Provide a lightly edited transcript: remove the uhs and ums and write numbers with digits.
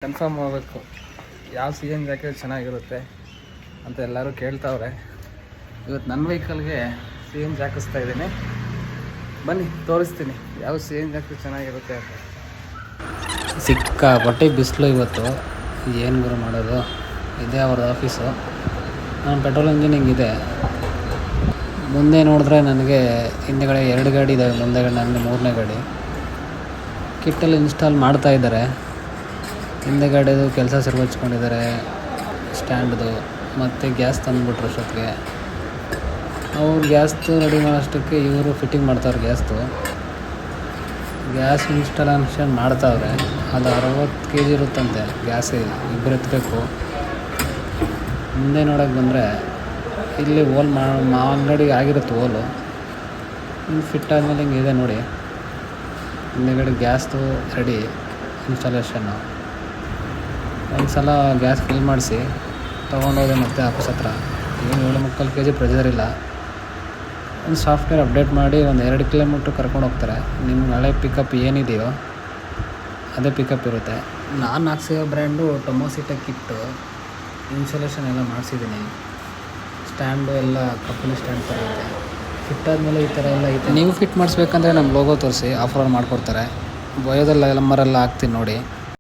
Confirm ಆಗಬೇಕು ಯಾವ C N G ಹಾಕಿದ್ರೆ ಚೆನ್ನಾಗಿರುತ್ತೆ ಅಂತ ಎಲ್ಲರೂ ಕೇಳ್ತಾವ್ರೆ. ಇವತ್ತು ನನ್ನ ವೆಹಿಕಲ್ಗೆ ಸಿ ಎನ್ ಜಿ ಹಾಕಿಸ್ತಾ ಇದ್ದೀನಿ. ಬನ್ನಿ ತೋರಿಸ್ತೀನಿ ಯಾವ ಸಿ ಎನ್ ಜಿ ಹಾಕಿದ್ರೆ ಚೆನ್ನಾಗಿರುತ್ತೆ ಅಂತ. ಸಿಕ್ಕಾಪಟ್ಟೆ ಬಿಸಿಲು ಇವತ್ತು, ಏನು ಗುರು ಮಾಡೋದು. ಇದೇ ಅವ್ರದ್ದು ಆಫೀಸು. ನಾನು ಪೆಟ್ರೋಲ್ ಇಂಜಿನಿಂಗ್ ಇದೆ. ಮುಂದೆ ನೋಡಿದ್ರೆ ನನಗೆ ಹಿಂದೆಗಡೆ 2 ಗಾಡಿ ಇದ್ದಾವೆ, ಮುಂದೆಗಡೆ ನನಗೆ 3ನೇ ಗಾಡಿ. ಕಿಟ್ಟಲ್ಲಿ ಇನ್ಸ್ಟಾಲ್ ಮಾಡ್ತಾ ಇದ್ದಾರೆ. ಹಿಂದೆಗಡೆದು ಕೆಲಸ ಹಚ್ಕೊಂಡಿದ್ದಾರೆ, ಸ್ಟ್ಯಾಂಡ್ದು ಮತ್ತು ಗ್ಯಾಸ್ ತಂದುಬಿಟ್ರು ಅಷ್ಟೊತ್ತಿಗೆ. ಅವ್ರು ಗ್ಯಾಸ್ದು ರೆಡಿ ಮಾಡೋಷ್ಟಕ್ಕೆ ಇವರು ಫಿಟ್ಟಿಂಗ್ ಮಾಡ್ತಾವ್ರೆ. ಗ್ಯಾಸ್ ಇನ್ಸ್ಟಾಲೇಷನ್ ಮಾಡ್ತಾವ್ರೆ. ಅದು 60 kg ಇರುತ್ತಂತೆ ಗ್ಯಾಸ್, ಇಬ್ಬರು ಎತ್ತಬೇಕು. ಮುಂದೆ ನೋಡೋಕೆ ಬಂದರೆ ಇಲ್ಲಿ ಓಲ್ ಅಂಗಡಿಗೆ ಆಗಿರುತ್ತೆ ಓಲು. ಹಿಂಗೆ ಫಿಟ್ ಆದಮೇಲೆ ಹಿಂಗೆ ಇದೆ ನೋಡಿ, ಹಿಂದೆಗಡೆ ಗ್ಯಾಸ್ದು ರೆಡಿ ಇನ್ಸ್ಟಾಲೇಷನ್ನು. ಒಂದು ಸಲ ಗ್ಯಾಸ್ ಫಿಲ್ ಮಾಡಿಸಿ ತೊಗೊಂಡೋದೆ ಮತ್ತೆ ಆಫೀಸ್ ಹತ್ರ. ಏನು 7.25 kg ಪ್ರೆಷರ್ ಇಲ್ಲ. ಒಂದು ಸಾಫ್ಟ್ವೇರ್ ಅಪ್ಡೇಟ್ ಮಾಡಿ ಒಂದು 2 ಕಿಲೋಮೀಟ್ರ್ ಕರ್ಕೊಂಡು ಹೋಗ್ತಾರೆ. ನಿಮ್ಮ ಹಳೆ ಪಿಕಪ್ ಏನಿದೆಯೋ ಅದೇ ಪಿಕಪ್ ಇರುತ್ತೆ. ನಾನು ಹಾಕ್ಸಿರೋ ಬ್ರ್ಯಾಂಡು ಟೊಮೊಸಿಟ ಕಿಟ್ಟು. ಇನ್ಸ್ಟಾಲೇಷನ್ ಎಲ್ಲ ಮಾಡಿಸಿದ್ದೀನಿ. ಸ್ಟ್ಯಾಂಡು ಎಲ್ಲ ಕಂಪನಿ ಸ್ಟ್ಯಾಂಡ್ ಥರ ಇದೆ. ಫಿಟ್ ಆದಮೇಲೆ ಈ ಥರ ಎಲ್ಲ ಐತೆ. ನೀವು ಫಿಟ್ ಮಾಡಿಸ್ಬೇಕಂದ್ರೆ ನಮ್ಮ ಲೋಗೋ ತೋರಿಸಿ ಆಫರ್ ಮಾಡಿಕೊಡ್ತಾರೆ. ಬಯೋದೆಲ್ಲ ನಂಬರೆಲ್ಲ ಹಾಕ್ತೀನಿ ನೋಡಿ.